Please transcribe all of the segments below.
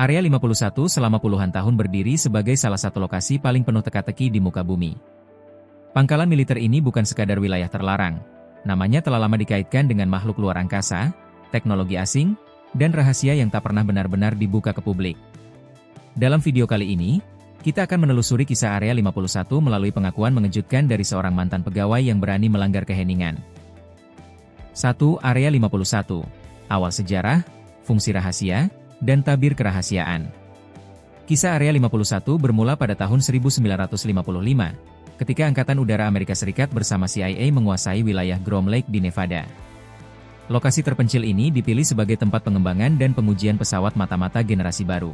Area 51 selama puluhan tahun berdiri sebagai salah satu lokasi paling penuh teka-teki di muka bumi. Pangkalan militer ini bukan sekadar wilayah terlarang. Namanya telah lama dikaitkan dengan makhluk luar angkasa, teknologi asing, dan rahasia yang tak pernah benar-benar dibuka ke publik. Dalam video kali ini, kita akan menelusuri kisah Area 51 melalui pengakuan mengejutkan dari seorang mantan pegawai yang berani melanggar keheningan. 1. Area 51. Awal sejarah, fungsi rahasia, dan tabir kerahasiaan. Kisah Area 51 bermula pada tahun 1955, ketika Angkatan Udara Amerika Serikat bersama CIA menguasai wilayah Groom Lake di Nevada. Lokasi terpencil ini dipilih sebagai tempat pengembangan dan pengujian pesawat mata-mata generasi baru.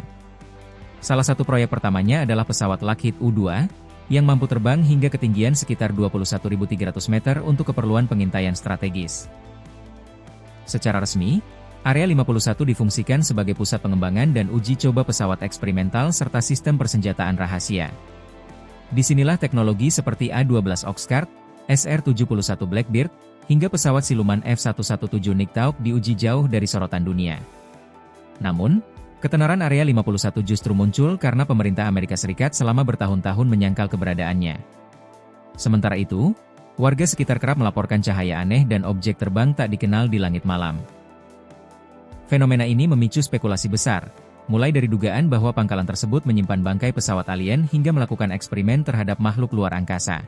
Salah satu proyek pertamanya adalah pesawat Lockheed U-2, yang mampu terbang hingga ketinggian sekitar 21.300 meter untuk keperluan pengintaian strategis. Secara resmi, Area 51 difungsikan sebagai pusat pengembangan dan uji coba pesawat eksperimental serta sistem persenjataan rahasia. Disinilah teknologi seperti A-12 Oxcart, SR-71 Blackbird, hingga pesawat siluman F-117 Nighthawk diuji jauh dari sorotan dunia. Namun, ketenaran Area 51 justru muncul karena pemerintah Amerika Serikat selama bertahun-tahun menyangkal keberadaannya. Sementara itu, warga sekitar kerap melaporkan cahaya aneh dan objek terbang tak dikenal di langit malam. Fenomena ini memicu spekulasi besar, mulai dari dugaan bahwa pangkalan tersebut menyimpan bangkai pesawat alien hingga melakukan eksperimen terhadap makhluk luar angkasa.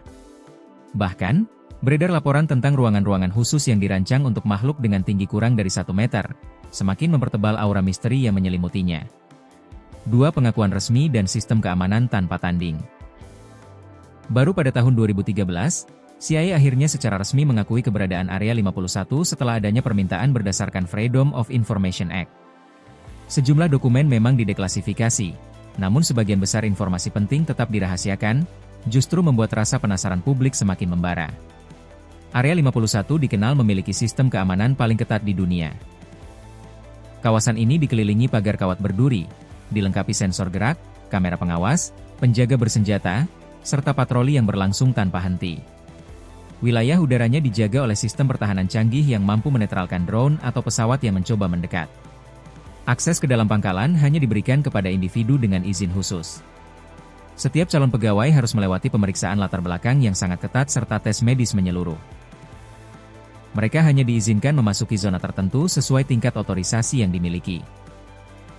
Bahkan, beredar laporan tentang ruangan-ruangan khusus yang dirancang untuk makhluk dengan tinggi kurang dari 1 meter, semakin mempertebal aura misteri yang menyelimutinya. 2. Pengakuan resmi dan sistem keamanan tanpa tanding. Baru pada tahun 2013, CIA akhirnya secara resmi mengakui keberadaan Area 51 setelah adanya permintaan berdasarkan Freedom of Information Act. Sejumlah dokumen memang dideklasifikasi, namun sebagian besar informasi penting tetap dirahasiakan, justru membuat rasa penasaran publik semakin membara. Area 51 dikenal memiliki sistem keamanan paling ketat di dunia. Kawasan ini dikelilingi pagar kawat berduri, dilengkapi sensor gerak, kamera pengawas, penjaga bersenjata, serta patroli yang berlangsung tanpa henti. Wilayah udaranya dijaga oleh sistem pertahanan canggih yang mampu menetralkan drone atau pesawat yang mencoba mendekat. Akses ke dalam pangkalan hanya diberikan kepada individu dengan izin khusus. Setiap calon pegawai harus melewati pemeriksaan latar belakang yang sangat ketat serta tes medis menyeluruh. Mereka hanya diizinkan memasuki zona tertentu sesuai tingkat otorisasi yang dimiliki.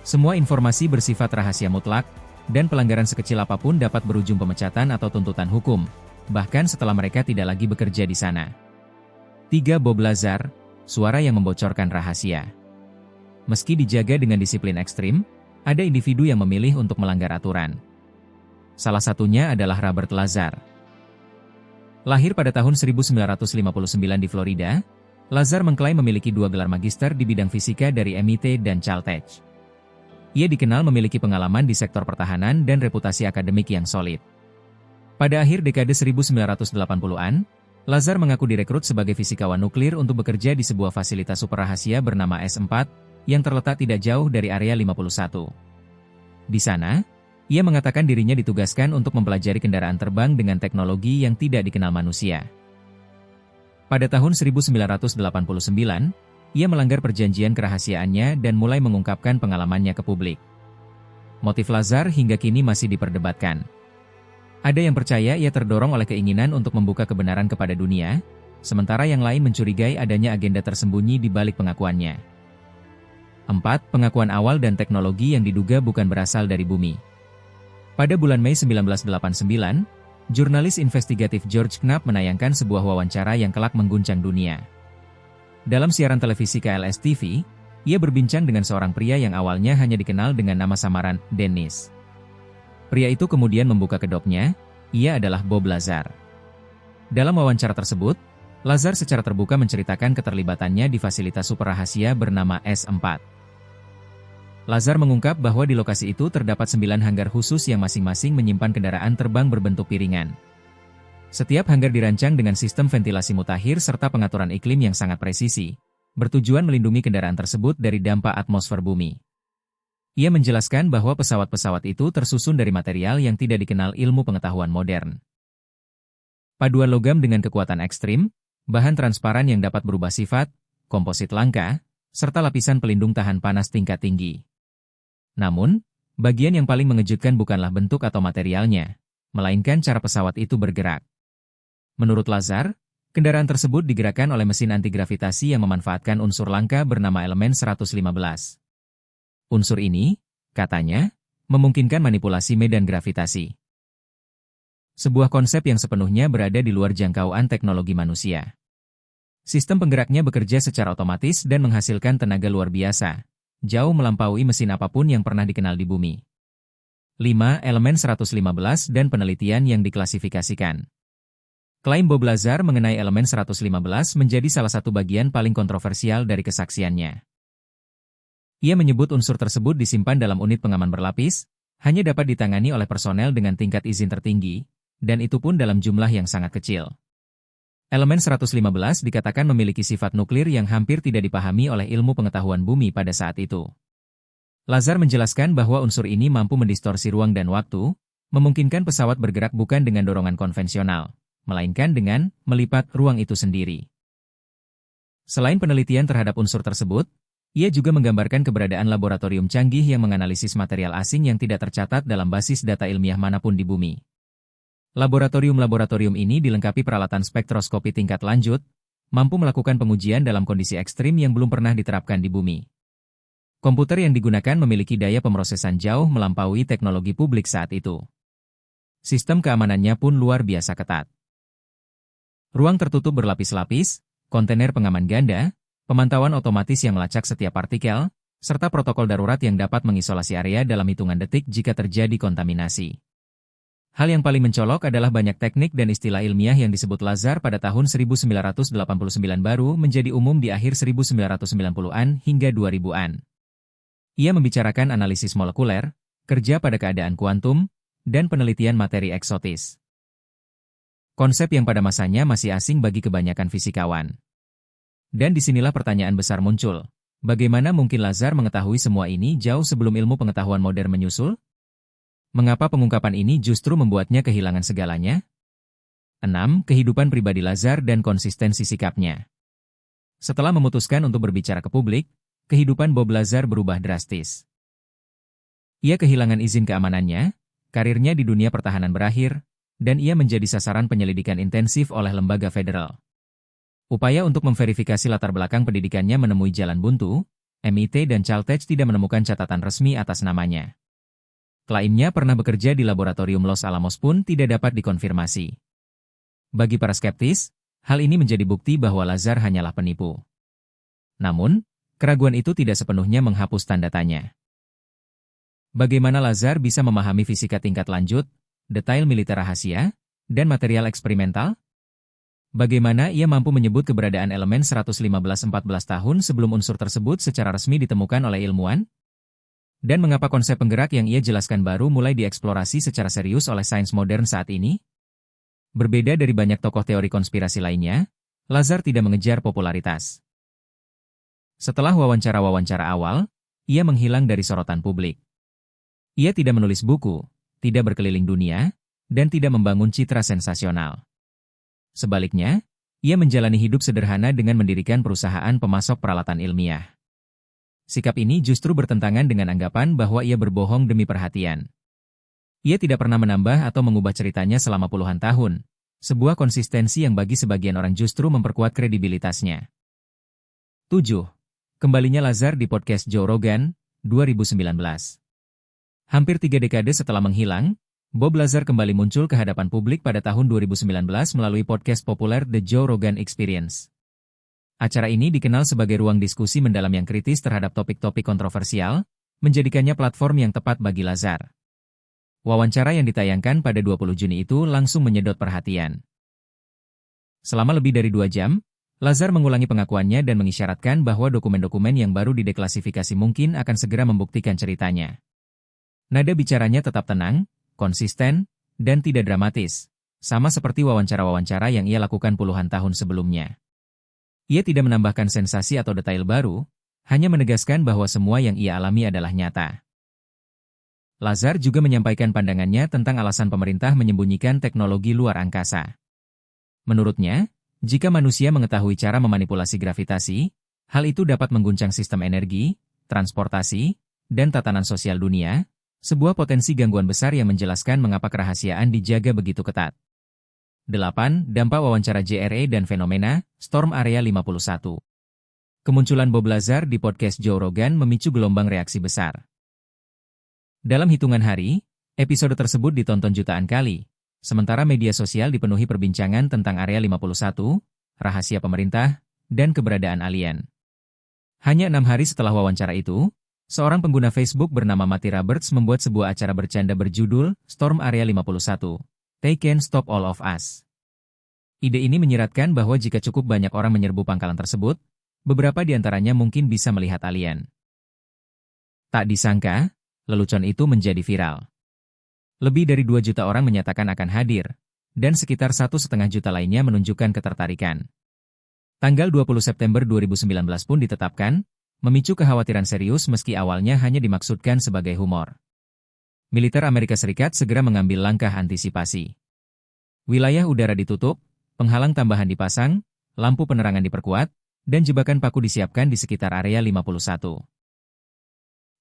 Semua informasi bersifat rahasia mutlak, dan pelanggaran sekecil apapun dapat berujung pemecatan atau tuntutan hukum, bahkan setelah mereka tidak lagi bekerja di sana. 3. Bob Lazar, suara yang membocorkan rahasia. Meski dijaga dengan disiplin ekstrim, ada individu yang memilih untuk melanggar aturan. Salah satunya adalah Robert Lazar. Lahir pada tahun 1959 di Florida, Lazar mengklaim memiliki 2 gelar magister di bidang fisika dari MIT dan Caltech. Ia dikenal memiliki pengalaman di sektor pertahanan dan reputasi akademik yang solid. Pada akhir dekade 1980-an, Lazar mengaku direkrut sebagai fisikawan nuklir untuk bekerja di sebuah fasilitas super rahasia bernama S4, yang terletak tidak jauh dari Area 51. Di sana, ia mengatakan dirinya ditugaskan untuk mempelajari kendaraan terbang dengan teknologi yang tidak dikenal manusia. Pada tahun 1989, ia melanggar perjanjian kerahasiaannya dan mulai mengungkapkan pengalamannya ke publik. Motif Lazar hingga kini masih diperdebatkan. Ada yang percaya ia terdorong oleh keinginan untuk membuka kebenaran kepada dunia, sementara yang lain mencurigai adanya agenda tersembunyi di balik pengakuannya. 4. Pengakuan awal dan teknologi yang diduga bukan berasal dari bumi. Pada bulan Mei 1989, jurnalis investigatif George Knapp menayangkan sebuah wawancara yang kelak mengguncang dunia. Dalam siaran televisi KLS TV, ia berbincang dengan seorang pria yang awalnya hanya dikenal dengan nama samaran Dennis. Pria itu kemudian membuka kedoknya, ia adalah Bob Lazar. Dalam wawancara tersebut, Lazar secara terbuka menceritakan keterlibatannya di fasilitas super rahasia bernama S4. Lazar mengungkap bahwa di lokasi itu terdapat 9 hanggar khusus yang masing-masing menyimpan kendaraan terbang berbentuk piringan. Setiap hanggar dirancang dengan sistem ventilasi mutakhir serta pengaturan iklim yang sangat presisi, bertujuan melindungi kendaraan tersebut dari dampak atmosfer bumi. Ia menjelaskan bahwa pesawat-pesawat itu tersusun dari material yang tidak dikenal ilmu pengetahuan modern. Paduan logam dengan kekuatan ekstrim, bahan transparan yang dapat berubah sifat, komposit langka, serta lapisan pelindung tahan panas tingkat tinggi. Namun, Bagian yang paling mengejutkan bukanlah bentuk atau materialnya, melainkan cara pesawat itu bergerak. Menurut Lazar, kendaraan tersebut digerakkan oleh mesin antigravitasi yang memanfaatkan unsur langka bernama elemen 115. Unsur ini, katanya, memungkinkan manipulasi medan gravitasi. Sebuah konsep yang sepenuhnya berada di luar jangkauan teknologi manusia. Sistem penggeraknya bekerja secara otomatis dan menghasilkan tenaga luar biasa, jauh melampaui mesin apapun yang pernah dikenal di bumi. 5. Elemen 115 dan penelitian yang diklasifikasikan. Klaim Bob Lazar mengenai elemen 115 menjadi salah satu bagian paling kontroversial dari kesaksiannya. Ia menyebut unsur tersebut disimpan dalam unit pengaman berlapis, hanya dapat ditangani oleh personel dengan tingkat izin tertinggi, dan itu pun dalam jumlah yang sangat kecil. Elemen 115 dikatakan memiliki sifat nuklir yang hampir tidak dipahami oleh ilmu pengetahuan bumi pada saat itu. Lazar menjelaskan bahwa unsur ini mampu mendistorsi ruang dan waktu, memungkinkan pesawat bergerak bukan dengan dorongan konvensional, melainkan dengan melipat ruang itu sendiri. Selain penelitian terhadap unsur tersebut, ia juga menggambarkan keberadaan laboratorium canggih yang menganalisis material asing yang tidak tercatat dalam basis data ilmiah manapun di bumi. Laboratorium-laboratorium ini dilengkapi peralatan spektroskopi tingkat lanjut, mampu melakukan pengujian dalam kondisi ekstrim yang belum pernah diterapkan di bumi. Komputer yang digunakan memiliki daya pemrosesan jauh melampaui teknologi publik saat itu. Sistem keamanannya pun luar biasa ketat. Ruang tertutup berlapis-lapis, kontainer pengaman ganda, pemantauan otomatis yang melacak setiap partikel, serta protokol darurat yang dapat mengisolasi area dalam hitungan detik jika terjadi kontaminasi. Hal yang paling mencolok adalah banyak teknik dan istilah ilmiah yang disebut Lazar pada tahun 1989 baru menjadi umum di akhir 1990-an hingga 2000-an. Ia membicarakan analisis molekuler, kerja pada keadaan kuantum, dan penelitian materi eksotis. Konsep yang pada masanya masih asing bagi kebanyakan fisikawan. Dan disinilah pertanyaan besar muncul. Bagaimana mungkin Lazar mengetahui semua ini jauh sebelum ilmu pengetahuan modern menyusul? Mengapa pengungkapan ini justru membuatnya kehilangan segalanya? 6. Kehidupan pribadi Lazar dan konsistensi sikapnya. Setelah memutuskan untuk berbicara ke publik, kehidupan Bob Lazar berubah drastis. Ia kehilangan izin keamanannya, karirnya di dunia pertahanan berakhir, dan ia menjadi sasaran penyelidikan intensif oleh lembaga federal. Upaya untuk memverifikasi latar belakang pendidikannya menemui jalan buntu, MIT dan Caltech tidak menemukan catatan resmi atas namanya. Klaimnya pernah bekerja di laboratorium Los Alamos pun tidak dapat dikonfirmasi. Bagi para skeptis, hal ini menjadi bukti bahwa Lazar hanyalah penipu. Namun, keraguan itu tidak sepenuhnya menghapus tanda tanya. Bagaimana Lazar bisa memahami fisika tingkat lanjut, detail militer rahasia, dan material eksperimental? Bagaimana ia mampu menyebut keberadaan elemen 115 14 tahun sebelum unsur tersebut secara resmi ditemukan oleh ilmuwan? Dan mengapa konsep penggerak yang ia jelaskan baru mulai dieksplorasi secara serius oleh sains modern saat ini? Berbeda dari banyak tokoh teori konspirasi lainnya, Lazar tidak mengejar popularitas. Setelah wawancara-wawancara awal, ia menghilang dari sorotan publik. Ia tidak menulis buku, tidak berkeliling dunia, dan tidak membangun citra sensasional. Sebaliknya, ia menjalani hidup sederhana dengan mendirikan perusahaan pemasok peralatan ilmiah. Sikap ini justru bertentangan dengan anggapan bahwa ia berbohong demi perhatian. Ia tidak pernah menambah atau mengubah ceritanya selama puluhan tahun, sebuah konsistensi yang bagi sebagian orang justru memperkuat kredibilitasnya. 7. Kembalinya Lazar di podcast Joe Rogan, 2019. Hampir 3 dekade setelah menghilang, Bob Lazar kembali muncul ke hadapan publik pada tahun 2019 melalui podcast populer The Joe Rogan Experience. Acara ini dikenal sebagai ruang diskusi mendalam yang kritis terhadap topik-topik kontroversial, menjadikannya platform yang tepat bagi Lazar. Wawancara yang ditayangkan pada 20 Juni itu langsung menyedot perhatian. Selama lebih dari 2 jam, Lazar mengulangi pengakuannya dan mengisyaratkan bahwa dokumen-dokumen yang baru dideklasifikasi mungkin akan segera membuktikan ceritanya. Nada bicaranya tetap tenang, konsisten, dan tidak dramatis, sama seperti wawancara-wawancara yang ia lakukan puluhan tahun sebelumnya. Ia tidak menambahkan sensasi atau detail baru, hanya menegaskan bahwa semua yang ia alami adalah nyata. Lazar juga menyampaikan pandangannya tentang alasan pemerintah menyembunyikan teknologi luar angkasa. Menurutnya, jika manusia mengetahui cara memanipulasi gravitasi, hal itu dapat mengguncang sistem energi, transportasi, dan tatanan sosial dunia, Sebuah potensi gangguan besar yang menjelaskan mengapa kerahasiaan dijaga begitu ketat. 8. Dampak wawancara JRE dan fenomena Storm Area 51. Kemunculan Bob Lazar di podcast Joe Rogan memicu gelombang reaksi besar. Dalam hitungan hari, episode tersebut ditonton jutaan kali, sementara media sosial dipenuhi perbincangan tentang Area 51, rahasia pemerintah, dan keberadaan alien. Hanya 6 hari setelah wawancara itu, seorang pengguna Facebook bernama Matty Roberts membuat sebuah acara bercanda berjudul Storm Area 51. They Can Stop All of Us. Ide ini menyiratkan bahwa jika cukup banyak orang menyerbu pangkalan tersebut, beberapa di antaranya mungkin bisa melihat alien. Tak disangka, lelucon itu menjadi viral. Lebih dari 2 juta orang menyatakan akan hadir, dan sekitar 1,5 juta lainnya menunjukkan ketertarikan. Tanggal 20 September 2019 pun ditetapkan, memicu kekhawatiran serius meski awalnya hanya dimaksudkan sebagai humor. Militer Amerika Serikat segera mengambil langkah antisipasi. Wilayah udara ditutup, penghalang tambahan dipasang, lampu penerangan diperkuat, dan jebakan paku disiapkan di sekitar Area 51.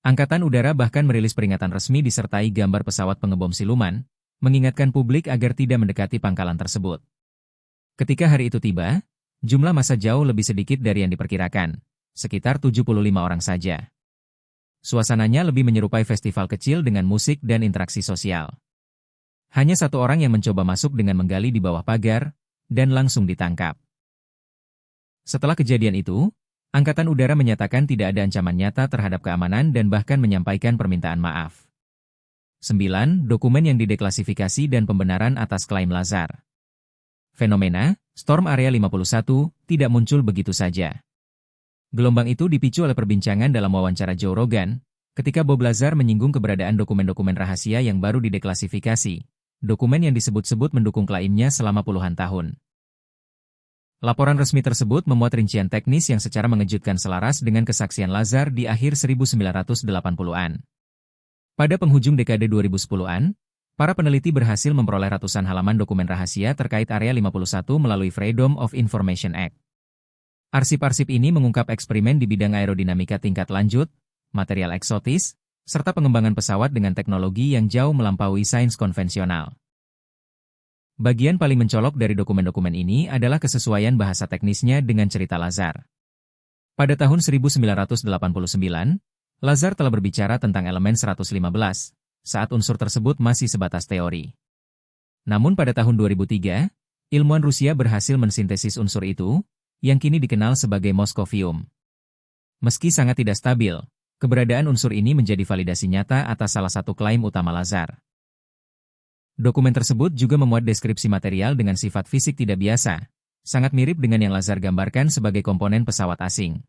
Angkatan Udara bahkan merilis peringatan resmi disertai gambar pesawat pengebom siluman, mengingatkan publik agar tidak mendekati pangkalan tersebut. Ketika hari itu tiba, jumlah massa jauh lebih sedikit dari yang diperkirakan, sekitar 75 orang saja. Suasananya lebih menyerupai festival kecil dengan musik dan interaksi sosial. Hanya 1 orang yang mencoba masuk dengan menggali di bawah pagar, dan langsung ditangkap. Setelah kejadian itu, Angkatan Udara menyatakan tidak ada ancaman nyata terhadap keamanan dan bahkan menyampaikan permintaan maaf. 9. Dokumen yang dideklasifikasi dan pembenaran atas klaim Lazar. Fenomena Storm Area 51 tidak muncul begitu saja. Gelombang itu dipicu oleh perbincangan dalam wawancara Joe Rogan, ketika Bob Lazar menyinggung keberadaan dokumen-dokumen rahasia yang baru dideklasifikasi, dokumen yang disebut-sebut mendukung klaimnya selama puluhan tahun. Laporan resmi tersebut memuat rincian teknis yang secara mengejutkan selaras dengan kesaksian Lazar di akhir 1980-an. Pada penghujung dekade 2010-an, para peneliti berhasil memperoleh ratusan halaman dokumen rahasia terkait Area 51 melalui Freedom of Information Act. Arsip-arsip ini mengungkap eksperimen di bidang aerodinamika tingkat lanjut, material eksotis, serta pengembangan pesawat dengan teknologi yang jauh melampaui sains konvensional. Bagian paling mencolok dari dokumen-dokumen ini adalah kesesuaian bahasa teknisnya dengan cerita Lazar. Pada tahun 1989, Lazar telah berbicara tentang elemen 115, saat unsur tersebut masih sebatas teori. Namun pada tahun 2003, ilmuwan Rusia berhasil mensintesis unsur itu, yang kini dikenal sebagai Moskovium. Meski sangat tidak stabil, keberadaan unsur ini menjadi validasi nyata atas salah satu klaim utama Lazar. Dokumen tersebut juga memuat deskripsi material dengan sifat fisik tidak biasa, sangat mirip dengan yang Lazar gambarkan sebagai komponen pesawat asing.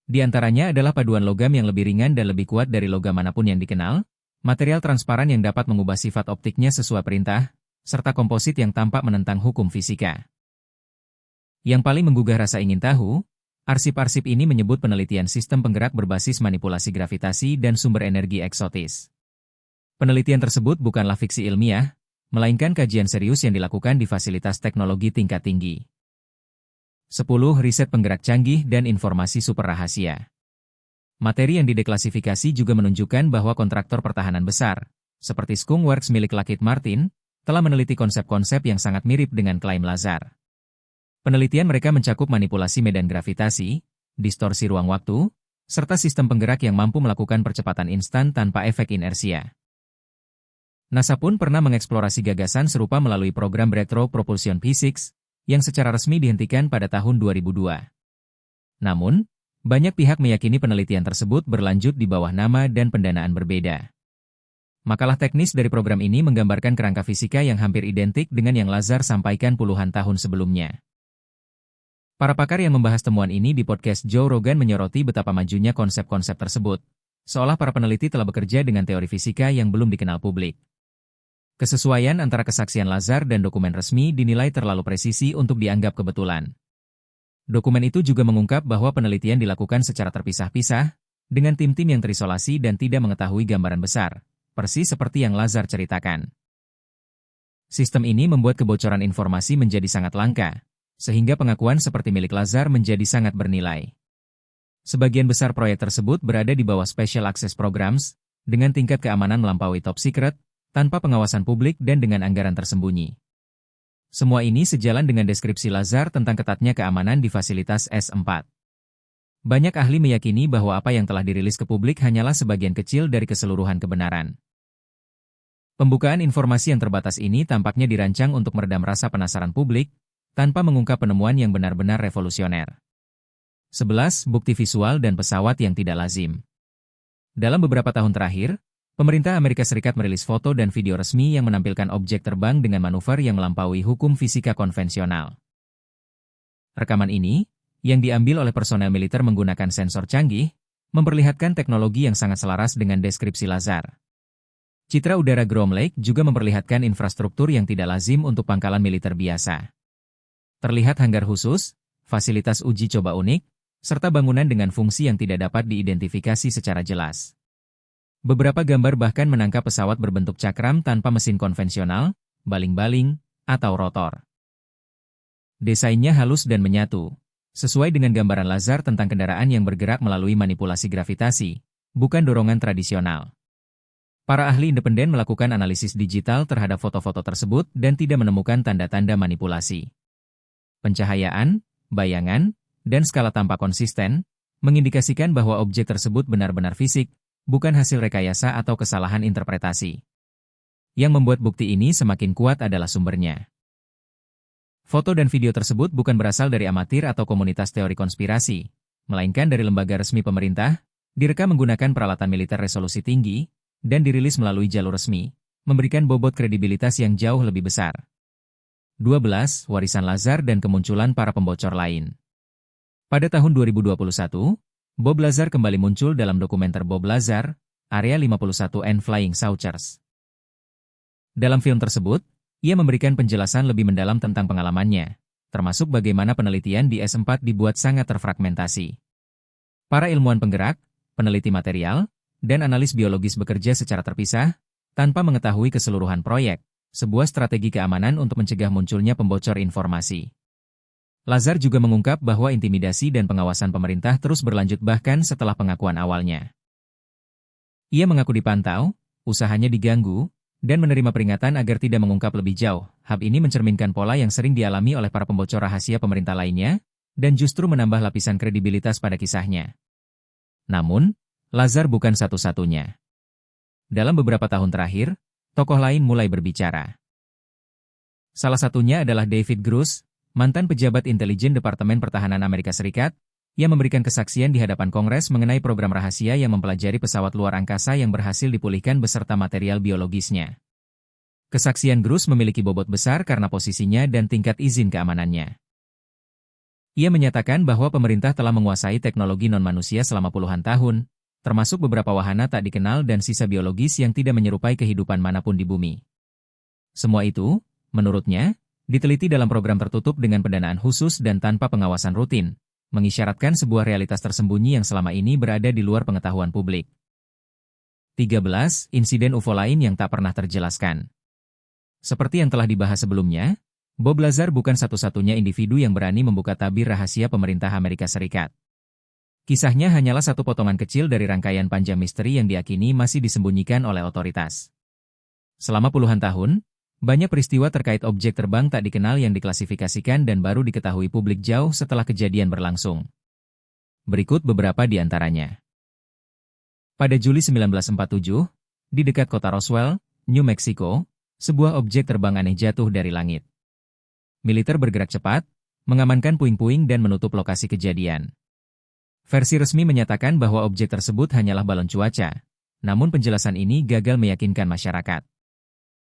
Di antaranya adalah paduan logam yang lebih ringan dan lebih kuat dari logam manapun yang dikenal, material transparan yang dapat mengubah sifat optiknya sesuai perintah, serta komposit yang tampak menentang hukum fisika. Yang paling menggugah rasa ingin tahu, arsip-arsip ini menyebut penelitian sistem penggerak berbasis manipulasi gravitasi dan sumber energi eksotis. Penelitian tersebut bukanlah fiksi ilmiah, melainkan kajian serius yang dilakukan di fasilitas teknologi tingkat tinggi. 10. Riset penggerak canggih dan informasi super rahasia. Materi yang dideklasifikasi juga menunjukkan bahwa kontraktor pertahanan besar, seperti Skunk Works milik Lockheed Martin, telah meneliti konsep-konsep yang sangat mirip dengan klaim Lazar. Penelitian mereka mencakup manipulasi medan gravitasi, distorsi ruang waktu, serta sistem penggerak yang mampu melakukan percepatan instan tanpa efek inersia. NASA pun pernah mengeksplorasi gagasan serupa melalui program Breakthrough Propulsion Physics, yang secara resmi dihentikan pada tahun 2002. Namun, banyak pihak meyakini penelitian tersebut berlanjut di bawah nama dan pendanaan berbeda. Makalah teknis dari program ini menggambarkan kerangka fisika yang hampir identik dengan yang Lazar sampaikan puluhan tahun sebelumnya. Para pakar yang membahas temuan ini di podcast Joe Rogan menyoroti betapa majunya konsep-konsep tersebut, seolah para peneliti telah bekerja dengan teori fisika yang belum dikenal publik. Kesesuaian antara kesaksian Lazar dan dokumen resmi dinilai terlalu presisi untuk dianggap kebetulan. Dokumen itu juga mengungkap bahwa penelitian dilakukan secara terpisah-pisah, dengan tim-tim yang terisolasi dan tidak mengetahui gambaran besar, persis seperti yang Lazar ceritakan. Sistem ini membuat kebocoran informasi menjadi sangat langka, sehingga pengakuan seperti milik Lazar menjadi sangat bernilai. Sebagian besar proyek tersebut berada di bawah Special Access Programs, dengan tingkat keamanan melampaui top secret, tanpa pengawasan publik dan dengan anggaran tersembunyi. Semua ini sejalan dengan deskripsi Lazar tentang ketatnya keamanan di fasilitas S4. Banyak ahli meyakini bahwa apa yang telah dirilis ke publik hanyalah sebagian kecil dari keseluruhan kebenaran. Pembukaan informasi yang terbatas ini tampaknya dirancang untuk meredam rasa penasaran publik, tanpa mengungkap penemuan yang benar-benar revolusioner. 11. Bukti visual dan pesawat yang tidak lazim. Dalam beberapa tahun terakhir, pemerintah Amerika Serikat merilis foto dan video resmi yang menampilkan objek terbang dengan manuver yang melampaui hukum fisika konvensional. Rekaman ini, yang diambil oleh personel militer menggunakan sensor canggih, memperlihatkan teknologi yang sangat selaras dengan deskripsi Lazar. Citra udara Groom Lake juga memperlihatkan infrastruktur yang tidak lazim untuk pangkalan militer biasa. Terlihat hanggar khusus, fasilitas uji coba unik, serta bangunan dengan fungsi yang tidak dapat diidentifikasi secara jelas. Beberapa gambar bahkan menangkap pesawat berbentuk cakram tanpa mesin konvensional, baling-baling, atau rotor. Desainnya halus dan menyatu, sesuai dengan gambaran Lazar tentang kendaraan yang bergerak melalui manipulasi gravitasi, bukan dorongan tradisional. Para ahli independen melakukan analisis digital terhadap foto-foto tersebut dan tidak menemukan tanda-tanda manipulasi. Pencahayaan, bayangan, dan skala tampak konsisten, mengindikasikan bahwa objek tersebut benar-benar fisik, bukan hasil rekayasa atau kesalahan interpretasi. Yang membuat bukti ini semakin kuat adalah sumbernya. Foto dan video tersebut bukan berasal dari amatir atau komunitas teori konspirasi, melainkan dari lembaga resmi pemerintah, direkam menggunakan peralatan militer resolusi tinggi, dan dirilis melalui jalur resmi, memberikan bobot kredibilitas yang jauh lebih besar. 12. Warisan Lazar dan kemunculan para pembocor lain. Pada tahun 2021, Bob Lazar kembali muncul dalam dokumenter Bob Lazar, Area 51 and Flying Saucers. Dalam film tersebut, ia memberikan penjelasan lebih mendalam tentang pengalamannya, termasuk bagaimana penelitian di S4 dibuat sangat terfragmentasi. Para ilmuwan penggerak, peneliti material, dan analis biologis bekerja secara terpisah, tanpa mengetahui keseluruhan proyek, sebuah strategi keamanan untuk mencegah munculnya pembocor informasi. Lazar juga mengungkap bahwa intimidasi dan pengawasan pemerintah terus berlanjut bahkan setelah pengakuan awalnya. Ia mengaku dipantau, usahanya diganggu, dan menerima peringatan agar tidak mengungkap lebih jauh. Hal ini mencerminkan pola yang sering dialami oleh para pembocor rahasia pemerintah lainnya, dan justru menambah lapisan kredibilitas pada kisahnya. Namun, Lazar bukan satu-satunya. Dalam beberapa tahun terakhir, tokoh lain mulai berbicara. Salah satunya adalah David Grush, mantan pejabat intelijen Departemen Pertahanan Amerika Serikat, yang memberikan kesaksian di hadapan Kongres mengenai program rahasia yang mempelajari pesawat luar angkasa yang berhasil dipulihkan beserta material biologisnya. Kesaksian Grush memiliki bobot besar karena posisinya dan tingkat izin keamanannya. Ia menyatakan bahwa pemerintah telah menguasai teknologi non-manusia selama puluhan tahun, termasuk beberapa wahana tak dikenal dan sisa biologis yang tidak menyerupai kehidupan manapun di bumi. Semua itu, menurutnya, diteliti dalam program tertutup dengan pendanaan khusus dan tanpa pengawasan rutin, mengisyaratkan sebuah realitas tersembunyi yang selama ini berada di luar pengetahuan publik. 13. Insiden UFO lain yang tak pernah terjelaskan. Seperti yang telah dibahas sebelumnya, Bob Lazar bukan satu-satunya individu yang berani membuka tabir rahasia pemerintah Amerika Serikat. Kisahnya hanyalah satu potongan kecil dari rangkaian panjang misteri yang diyakini masih disembunyikan oleh otoritas. Selama puluhan tahun, banyak peristiwa terkait objek terbang tak dikenal yang diklasifikasikan dan baru diketahui publik jauh setelah kejadian berlangsung. Berikut beberapa di antaranya. Pada Juli 1947, di dekat kota Roswell, New Mexico, sebuah objek terbang aneh jatuh dari langit. Militer bergerak cepat, mengamankan puing-puing dan menutup lokasi kejadian. Versi resmi menyatakan bahwa objek tersebut hanyalah balon cuaca, namun penjelasan ini gagal meyakinkan masyarakat.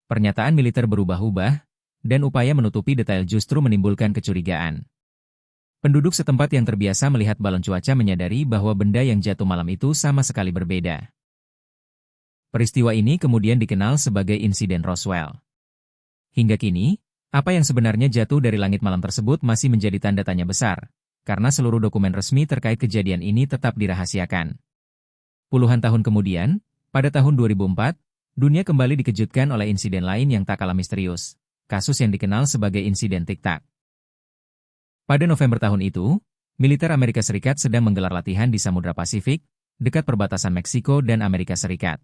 Pernyataan militer berubah-ubah, dan upaya menutupi detail justru menimbulkan kecurigaan. Penduduk setempat yang terbiasa melihat balon cuaca menyadari bahwa benda yang jatuh malam itu sama sekali berbeda. Peristiwa ini kemudian dikenal sebagai insiden Roswell. Hingga kini, apa yang sebenarnya jatuh dari langit malam tersebut masih menjadi tanda tanya besar, karena seluruh dokumen resmi terkait kejadian ini tetap dirahasiakan. Puluhan tahun kemudian, pada tahun 2004, dunia kembali dikejutkan oleh insiden lain yang tak kalah misterius, kasus yang dikenal sebagai insiden Tic Tac. Pada November tahun itu, militer Amerika Serikat sedang menggelar latihan di Samudra Pasifik, dekat perbatasan Meksiko dan Amerika Serikat.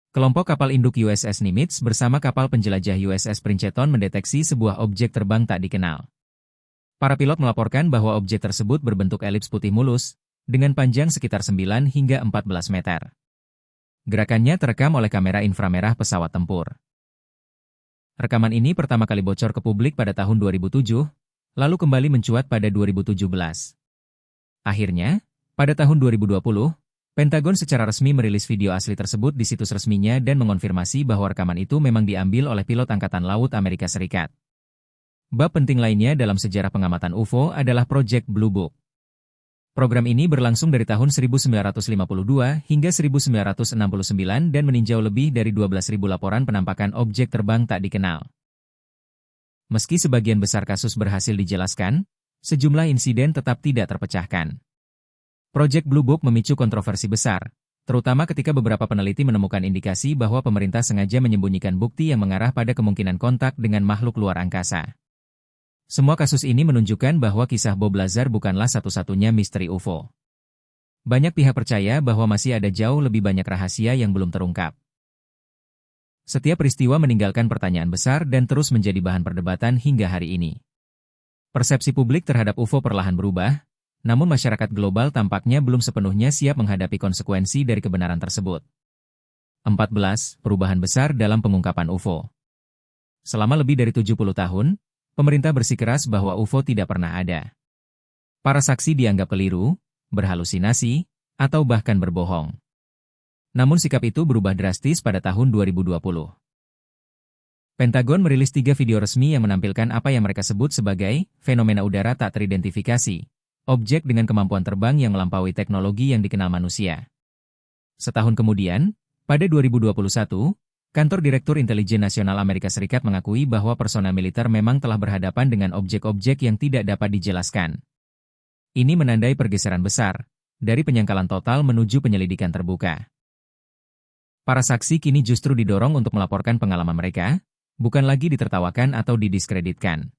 Kelompok kapal induk USS Nimitz bersama kapal penjelajah USS Princeton mendeteksi sebuah objek terbang tak dikenal. Para pilot melaporkan bahwa objek tersebut berbentuk elips putih mulus, dengan panjang sekitar 9 hingga 14 meter. Gerakannya terekam oleh kamera inframerah pesawat tempur. Rekaman ini pertama kali bocor ke publik pada tahun 2007, lalu kembali mencuat pada 2017. Akhirnya, pada tahun 2020, Pentagon secara resmi merilis video asli tersebut di situs resminya dan mengonfirmasi bahwa rekaman itu memang diambil oleh pilot Angkatan Laut Amerika Serikat. Bab penting lainnya dalam sejarah pengamatan UFO adalah Project Blue Book. Program ini berlangsung dari tahun 1952 hingga 1969 dan meninjau lebih dari 12.000 laporan penampakan objek terbang tak dikenal. Meski sebagian besar kasus berhasil dijelaskan, sejumlah insiden tetap tidak terpecahkan. Project Blue Book memicu kontroversi besar, terutama ketika beberapa peneliti menemukan indikasi bahwa pemerintah sengaja menyembunyikan bukti yang mengarah pada kemungkinan kontak dengan makhluk luar angkasa. Semua kasus ini menunjukkan bahwa kisah Bob Lazar bukanlah satu-satunya misteri UFO. Banyak pihak percaya bahwa masih ada jauh lebih banyak rahasia yang belum terungkap. Setiap peristiwa meninggalkan pertanyaan besar dan terus menjadi bahan perdebatan hingga hari ini. Persepsi publik terhadap UFO perlahan berubah, namun masyarakat global tampaknya belum sepenuhnya siap menghadapi konsekuensi dari kebenaran tersebut. 14. Perubahan besar dalam pengungkapan UFO. Selama lebih dari 70 tahun, pemerintah bersikeras bahwa UFO tidak pernah ada. Para saksi dianggap keliru, berhalusinasi, atau bahkan berbohong. Namun sikap itu berubah drastis pada tahun 2020. Pentagon merilis 3 video resmi yang menampilkan apa yang mereka sebut sebagai fenomena udara tak teridentifikasi, objek dengan kemampuan terbang yang melampaui teknologi yang dikenal manusia. Setahun kemudian, pada 2021, Kantor Direktur Intelijen Nasional Amerika Serikat mengakui bahwa personel militer memang telah berhadapan dengan objek-objek yang tidak dapat dijelaskan. Ini menandai pergeseran besar, dari penyangkalan total menuju penyelidikan terbuka. Para saksi kini justru didorong untuk melaporkan pengalaman mereka, bukan lagi ditertawakan atau didiskreditkan.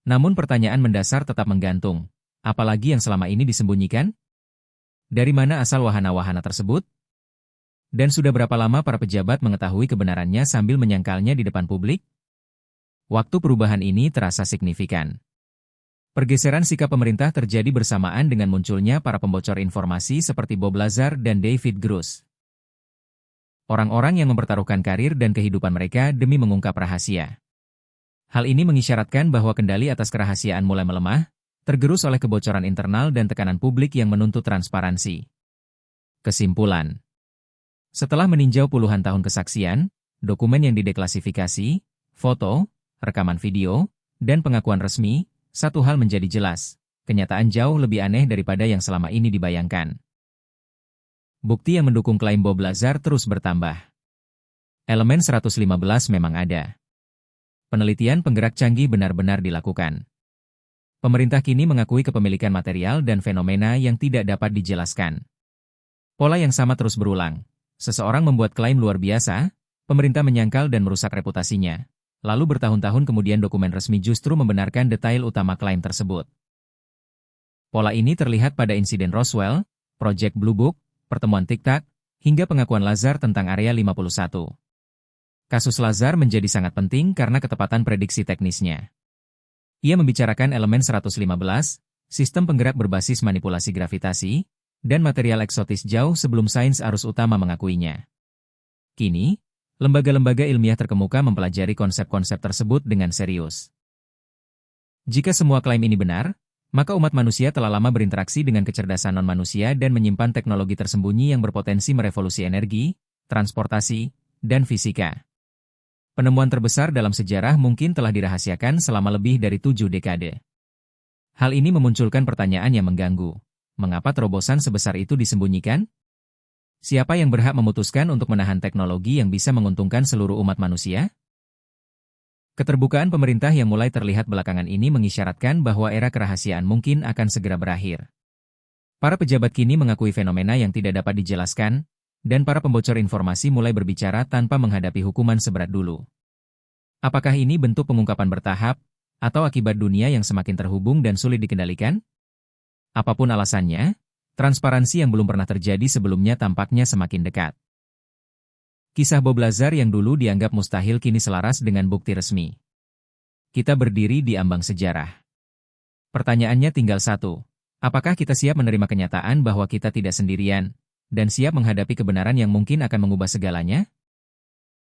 Namun pertanyaan mendasar tetap menggantung, apalagi yang selama ini disembunyikan? Dari mana asal wahana-wahana tersebut? Dan sudah berapa lama para pejabat mengetahui kebenarannya sambil menyangkalnya di depan publik? Waktu perubahan ini terasa signifikan. Pergeseran sikap pemerintah terjadi bersamaan dengan munculnya para pembocor informasi seperti Bob Lazar dan David Grush. Orang-orang yang mempertaruhkan karir dan kehidupan mereka demi mengungkap rahasia. Hal ini mengisyaratkan bahwa kendali atas kerahasiaan mulai melemah, tergerus oleh kebocoran internal dan tekanan publik yang menuntut transparansi. Kesimpulan. Setelah meninjau puluhan tahun kesaksian, dokumen yang dideklasifikasi, foto, rekaman video, dan pengakuan resmi, satu hal menjadi jelas, kenyataan jauh lebih aneh daripada yang selama ini dibayangkan. Bukti yang mendukung klaim Bob Lazar terus bertambah. Elemen 115 memang ada. Penelitian penggerak canggih benar-benar dilakukan. Pemerintah kini mengakui kepemilikan material dan fenomena yang tidak dapat dijelaskan. Pola yang sama terus berulang. Seseorang membuat klaim luar biasa, pemerintah menyangkal dan merusak reputasinya. Lalu bertahun-tahun kemudian dokumen resmi justru membenarkan detail utama klaim tersebut. Pola ini terlihat pada insiden Roswell, Project Blue Book, pertemuan Tic-Tac, hingga pengakuan Lazar tentang Area 51. Kasus Lazar menjadi sangat penting karena ketepatan prediksi teknisnya. Ia membicarakan elemen 115, sistem penggerak berbasis manipulasi gravitasi, dan material eksotis jauh sebelum sains arus utama mengakuinya. Kini, lembaga-lembaga ilmiah terkemuka mempelajari konsep-konsep tersebut dengan serius. Jika semua klaim ini benar, maka umat manusia telah lama berinteraksi dengan kecerdasan non-manusia dan menyimpan teknologi tersembunyi yang berpotensi merevolusi energi, transportasi, dan fisika. Penemuan terbesar dalam sejarah mungkin telah dirahasiakan selama lebih dari 7 dekade. Hal ini memunculkan pertanyaan yang mengganggu. Mengapa terobosan sebesar itu disembunyikan? Siapa yang berhak memutuskan untuk menahan teknologi yang bisa menguntungkan seluruh umat manusia? Keterbukaan pemerintah yang mulai terlihat belakangan ini mengisyaratkan bahwa era kerahasiaan mungkin akan segera berakhir. Para pejabat kini mengakui fenomena yang tidak dapat dijelaskan, dan para pembocor informasi mulai berbicara tanpa menghadapi hukuman seberat dulu. Apakah ini bentuk pengungkapan bertahap, atau akibat dunia yang semakin terhubung dan sulit dikendalikan? Apapun alasannya, transparansi yang belum pernah terjadi sebelumnya tampaknya semakin dekat. Kisah Bob Lazar yang dulu dianggap mustahil kini selaras dengan bukti resmi. Kita berdiri di ambang sejarah. Pertanyaannya tinggal satu. Apakah kita siap menerima kenyataan bahwa kita tidak sendirian, dan siap menghadapi kebenaran yang mungkin akan mengubah segalanya?